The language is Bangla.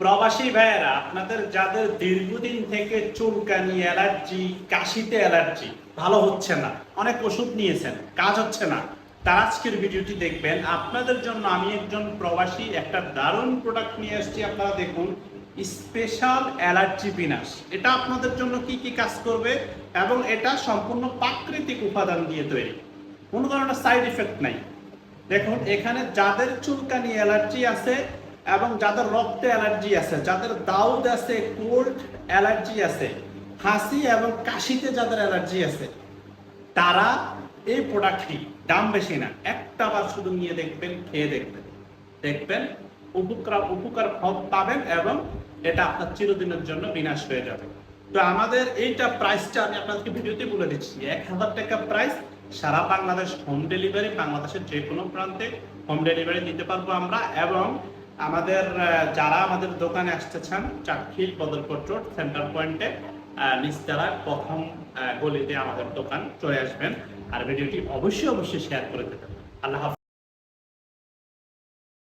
প্রবাসী ভাইয়েরা, আপনাদের যাদের দীর্ঘদিন থেকে চুলকানি, অ্যালার্জি, কাশিতে অ্যালার্জি ভালো হচ্ছে না, অনেক ওষুধ নিয়েছেন, কাজ হচ্ছে না, তার আজকের ভিডিওটি দেখবেন। আপনাদের জন্য আমি একজন প্রবাসী একটা দারুণ প্রোডাক্ট নিয়ে এসেছি। আপনারা দেখুন, স্পেশাল অ্যালার্জি বিনাশ। এটা আপনাদের জন্য কি কি কাজ করবে এবং এটা সম্পূর্ণ প্রাকৃতিক উপাদান দিয়ে তৈরি, কোনো ধরনের সাইড ইফেক্ট নাই। দেখুন, এখানে যাদের চুলকানি অ্যালার্জি আছে এবং যাদের রক্তে অ্যালার্জি আছে, যাদের দাউদ আছে, কোল্ড অ্যালার্জি আছে, হাসি এবং কাশিতে যাদের অ্যালার্জি আছে, তারা এই প্রোডাক্টটি, দাম বেশি না, একটা বার শুধু নিয়ে দেখবেন, খেয়ে দেখবেন, দেখবেন উপকার ফল পাবেন এবং এটা আপনার চিরদিনের জন্য বিনাশ হয়ে যাবে। তো আমাদের এইটা প্রাইসটা আমি আপনাদেরকে ভিডিওতে বলে দিচ্ছি, 1000 টাকা প্রাইস। সারা বাংলাদেশ হোম ডেলিভারি, বাংলাদেশের যে কোনো প্রান্তে হোম ডেলিভারি দিতে পারবো আমরা। এবং আমাদের যারা আমাদের দোকানে আসতে চান, চাটখিল বদলপুর রোড সেন্টার পয়েন্টে নিচতলার প্রথম গলিতে আমাদের দোকান, চলে আসবেন। আর ভিডিওটি অবশ্যই শেয়ার করে দেবেন। আল্লাহ হাফেজ।